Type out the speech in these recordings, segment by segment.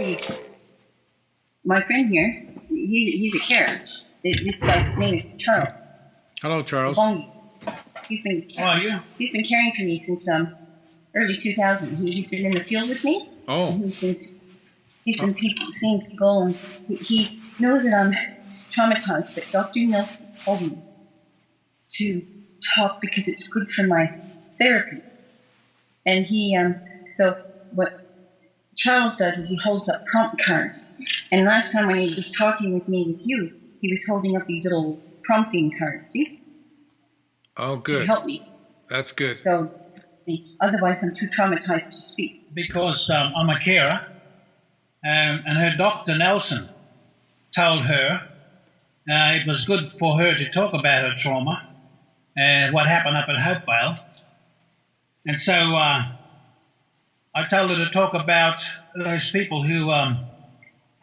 see, my friend here, he's a carer. This guy's name is Charles. Hello, Charles. He's been How are you? He's been caring for me since early 2000. He's been in the field with me. Oh. He's been seeing people, and he knows that I'm traumatized. But Dr. Nelson told me to talk because it's good for my therapy. And so what Charles does is he holds up prompt cards. And last time when he was talking with me with you, he was holding up these little prompting cards. See? Oh, good. To help me. That's good. So, otherwise I'm too traumatized to speak. Because I'm a carer, and her Dr. Nelson told her it was good for her to talk about her trauma and what happened up at Hopevale. And so I told her to talk about those people who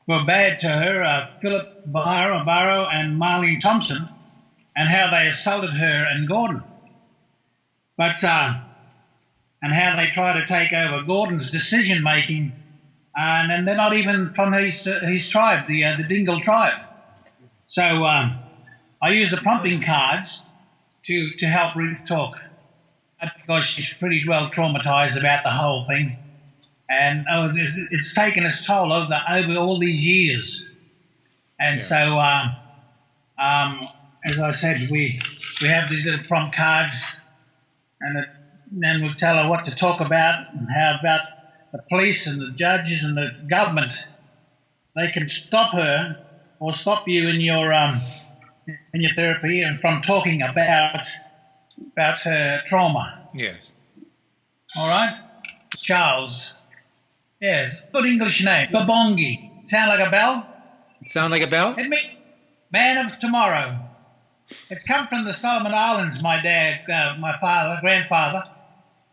were bad to her, Philip Barrow and Marlene Thompson, and how they assaulted her and Gordon. And how they try to take over Gordon's decision-making, and they're not even from his tribe, the Dingaal tribe. So I use the prompting cards to help Ruth talk, because she's pretty well traumatized about the whole thing. And it's taken its toll over all these years. And so, as I said, we have these little prompt cards, and then we'll tell her what to talk about and how about the police and the judges and the government. They can stop her or stop you in your therapy and from talking about her trauma. Yes. All right? Charles. Yes. Good English name. Bobongie. Sound like a bell? Sound like a bell? It means man of tomorrow. It's come from the Solomon Islands, my dad, my grandfather.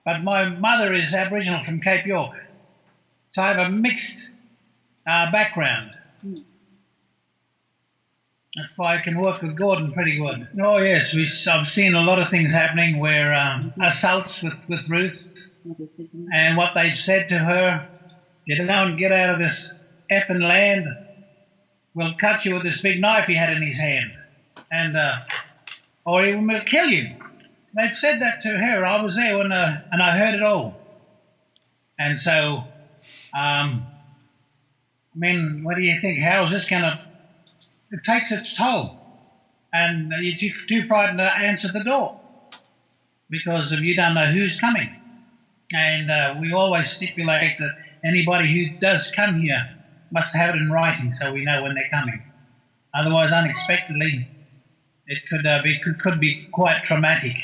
But my mother is Aboriginal from Cape York. So I have a mixed background. That's why I can work with Gordon pretty good. Oh yes, I've seen a lot of things happening where assaults with Ruth, and what they've said to her, you don't get out of this effing land, we'll cut you with this big knife he had in his hand, and or even we'll kill you. They've said that to her. I was there and I heard it all. And so, I mean, what do you think? How is this going to... It takes its toll. And you're too frightened to answer the door because you don't know who's coming. And we always stipulate that anybody who does come here must have it in writing so we know when they're coming. Otherwise, unexpectedly, it could be quite traumatic.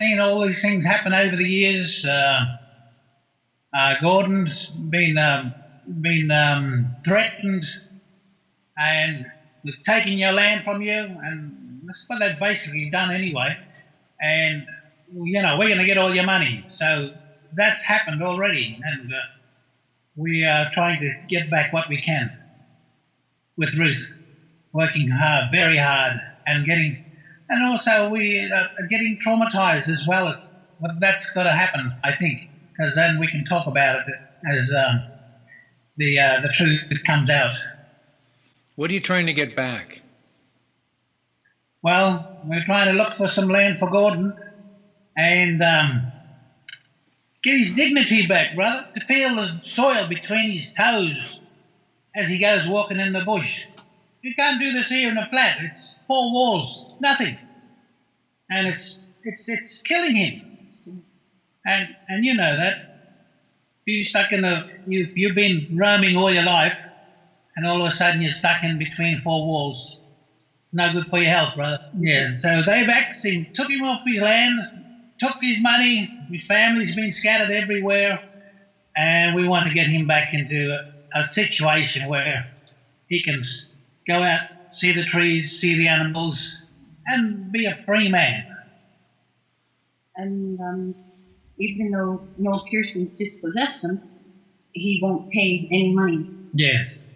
Seen all these things happen over the years. Gordon's been threatened and with taking your land from you, and that's what they've basically done anyway. And you know, we're going to get all your money. So that's happened already, and we are trying to get back what we can with Ruth, working hard, very hard, and getting. And also we are getting traumatized as well. But that's got to happen, I think, because then we can talk about it as the truth comes out. What are you trying to get back? Well, we're trying to look for some land for Gordon and get his dignity back, brother, to feel the soil between his toes as he goes walking in the bush. You can't do this here in a flat. It's four walls, nothing, and it's killing him. And you know that. You've been roaming all your life, and all of a sudden you're stuck in between four walls. It's no good for your health, brother. Yeah. So they've actually took him off his land, took his money. His family's been scattered everywhere, and we want to get him back into a situation where he can go out, see the trees, see the animals, and be a free man. And even though Noel Pearson's dispossessed him, he won't pay any money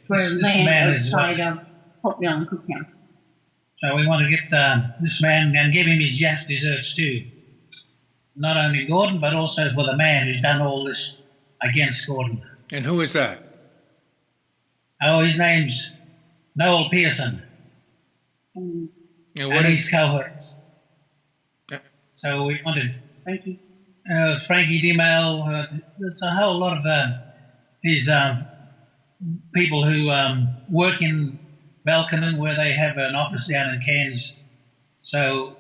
for land outside of Hopevale and Cooktown. So we want to get this man and give him his just deserts too. Not only Gordon, but also for the man who's done all this against Gordon. And who is that? Oh, his name's Noel Pearson. And And And what is? his cohort. Yeah. So we wanted Frankie. Frankie Dimel. There's a whole lot of these people who work in Belconnen, where they have an office down in Cairns. So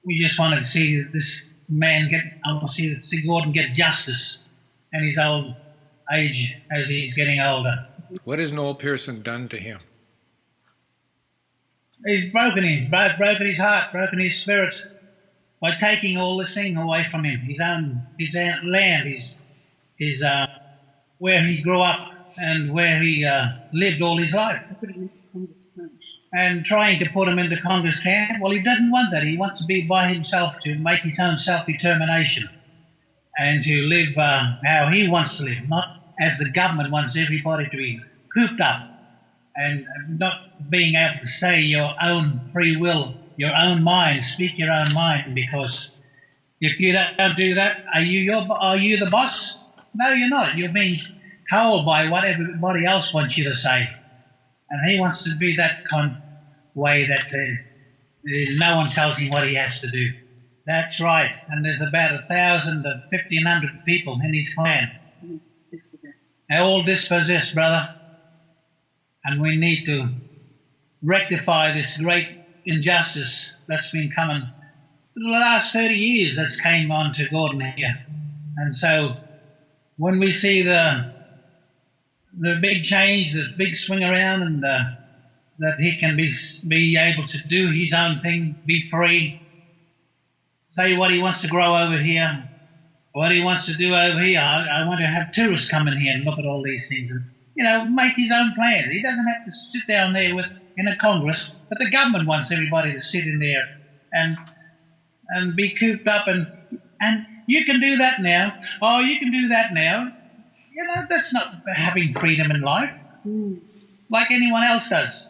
we just wanted to see this man see Gordon get justice in his old age as he's getting older. What has Noel Pearson done to him? He's broken his heart, broken his spirit by taking all this thing away from him, his own land, his where he grew up and where he lived all his life, and trying to put him into Congress camp. Well, he doesn't want that. He wants to be by himself, to make his own self-determination and to live how he wants to live, not as the government wants everybody to be cooped up and not being able to say your own free will, your own mind, speak your own mind, because if you don't do that, are you the boss? No, you're not. You're being told by what everybody else wants you to say. And he wants to be that way that no one tells him what he has to do. That's right. And there's about 1,000 to 1,500 people in his clan. They're all dispossessed, brother. And we need to rectify this great injustice that's been coming for the last 30 years that's came on to Gordon here. And so when we see the big change, the big swing around, and that he can be able to do his own thing, be free, say what he wants to grow over here, what he wants to do over here. I want to have tourists come in here and look at all these things and, make his own plans. He doesn't have to sit down there in a Congress, but the government wants everybody to sit in there and be cooped up and you can do that now. Oh, you can do that now. That's not having freedom in life, like anyone else does.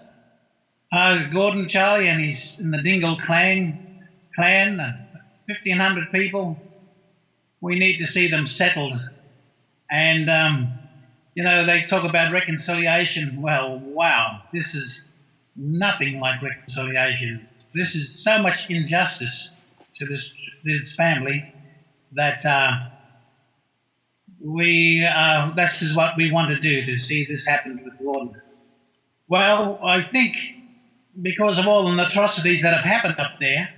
Gordon Charlie and he's in the Dingaal clan, 1,500 people. We need to see them settled. And, they talk about reconciliation. Well, wow, this is nothing like reconciliation. This is so much injustice to this family that this is what we want to do, to see this happen with Gordon. Well, I think because of all the atrocities that have happened up there,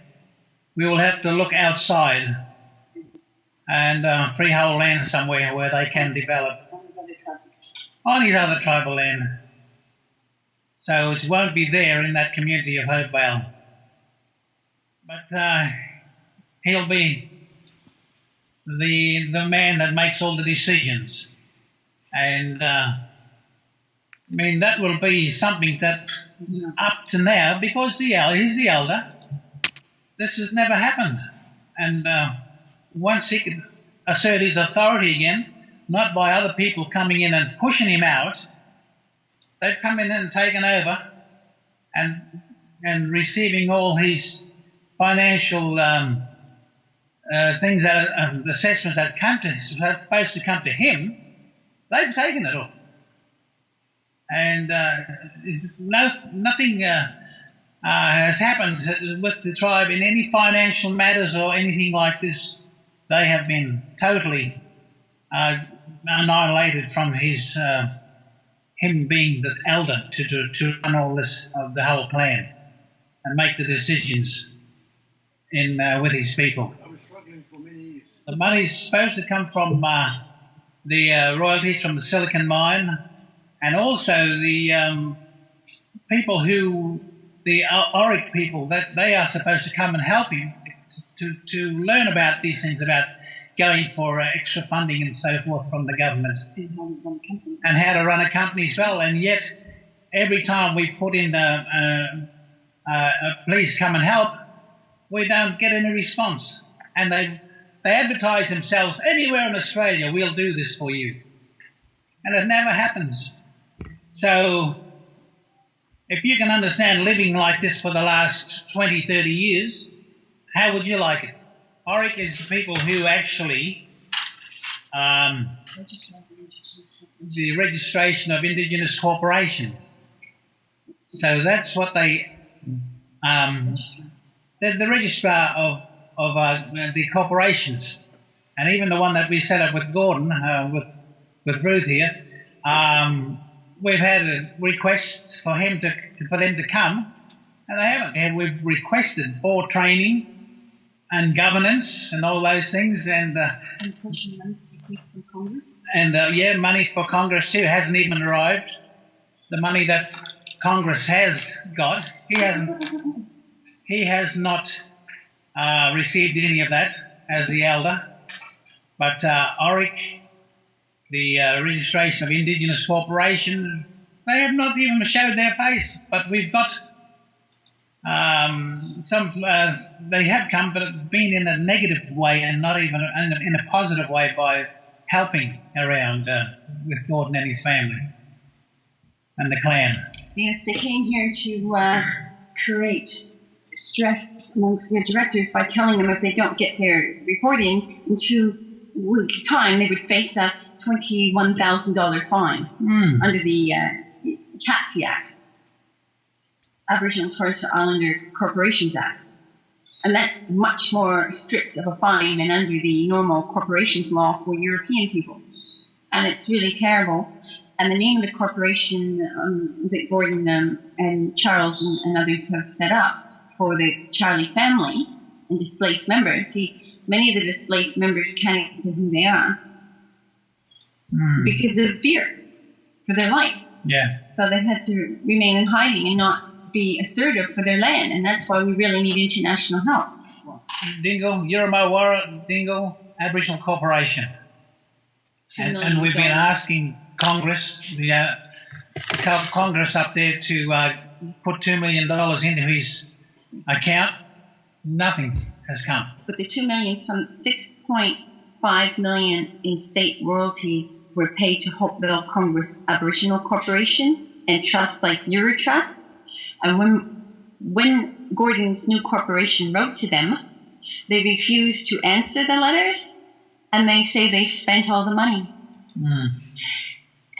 we will have to look outside and freehold land somewhere where they can develop on his other tribal land. So it won't be there in that community of Hopevale. But he'll be the man that makes all the decisions. And that will be something that up to now, because he's the elder, this has never happened. And once he can assert his authority again, not by other people coming in and pushing him out, they've come in and taken over and receiving all his financial things assessments that are supposed to come to him. They've taken it all. And nothing has happened with the tribe in any financial matters or anything like this. They have been totally annihilated from him being the elder to run all this, the whole plan, and make the decisions with his people. I was struggling for many years. The money's supposed to come from the royalties from the silicon mine, and also the people the Auric people, that they are supposed to come and help him to learn about these things, about going for extra funding and so forth from the government, and how to run a company as well. And yet, every time we put in please come and help, we don't get any response. And they advertise themselves anywhere in Australia, we'll do this for you. And it never happens. So, if you can understand living like this for the last 20, 30 years, how would you like it? Auric is people who actually the registration of Indigenous corporations. So that's what the registrar of the corporations, and even the one that we set up with Gordon, with Ruth here, we've had a request for them to come, and they haven't. And we've requested for training and governance and all those things, and money for Congress too hasn't even arrived. The money that Congress has got, he has not received any of that as the elder. But ORIC, the registration of Indigenous corporations, they have not even showed their face. But we've got they have come, but it's been in a negative way and not even in a positive way by helping around with Gordon and his family and the clan. Yes, they came here to create stress amongst the directors by telling them if they don't get their reporting in 2 weeks' time, they would face a $21,000 fine under the CATSI Act, Aboriginal and Torres Strait Islander Corporations Act. And that's much more strict of a fine than under the normal corporations law for European people. And it's really terrible. And the name of the corporation that Gordon and Charles and others have set up for the Charlie family and displaced members, see, many of the displaced members can't get to who they are because of fear for their life. Yeah. So they've had to remain in hiding and not be assertive for their land, and that's why we really need international help. Dingaal, Yuramawara Dingaal Aboriginal Corporation. And we've been asking Congress, the Congress up there to put $2 million into his account. Nothing has come. But the $2 million, some $6.5 million in state royalties were paid to Hopeville Congress Aboriginal Corporation and trusts like Eurotrust. And when Gordon's new corporation wrote to them, they refused to answer the letters, and they say they spent all the money.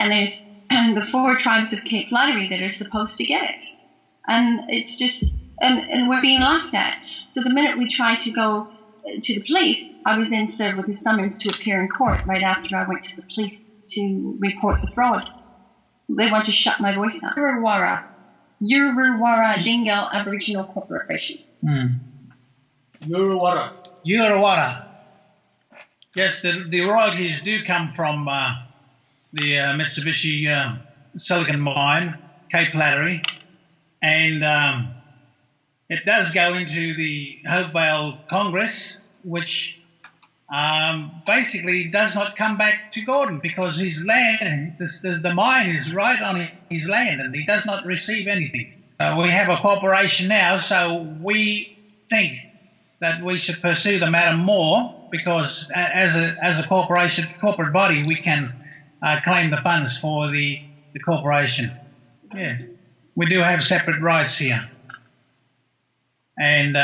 And there's the 4 tribes of Cape Flattery that are supposed to get it. And it's just, and we're being laughed at. So the minute we tried to go to the police, I was then served with a summons to appear in court right after I went to the police to report the fraud. They want to shut my voice up. Yurawara Dingaal Aboriginal Corporation. Yurawara. Yes, the royalties do come from the Mitsubishi Silicon Mine, Cape Flattery, and it does go into the Hopevale Congress, which basically does not come back to Gordon because his land, the mine is right on his land, and he does not receive anything. We have a corporation now, so we think that we should pursue the matter more because as a corporate body, we can claim the funds for the corporation. Yeah, we do have separate rights here. And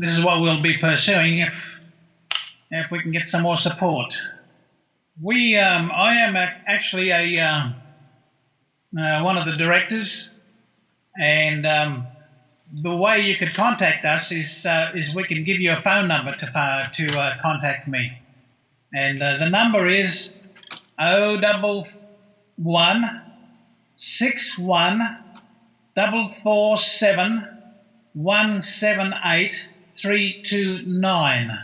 this is what we'll be pursuing if we can get some more support. I am actually one of the directors, and the way you could contact us is we can give you a phone number to contact me, and the number is 011 61 447 178 329.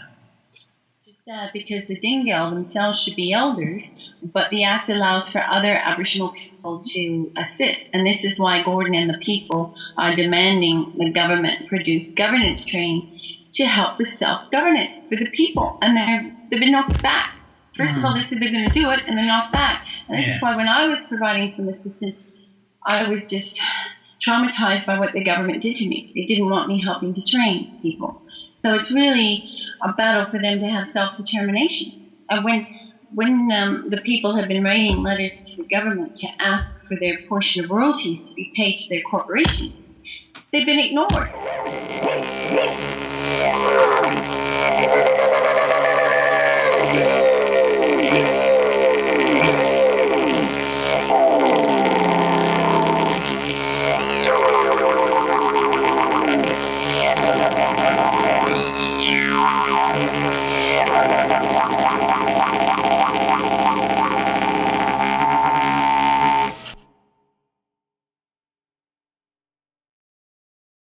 Because the Dingaal themselves should be elders, but the Act allows for other Aboriginal people to assist. And this is why Gordon and the people are demanding the government produce governance training to help with self-governance for the people. And they've been knocked back. First of all, they said they're going to do it, and they're knocked back. And this is why when I was providing some assistance, I was just traumatized by what the government did to me. They didn't want me helping to train people. So it's really a battle for them to have self-determination. And when the people have been writing letters to the government to ask for their portion of royalties to be paid to their corporations, they've been ignored.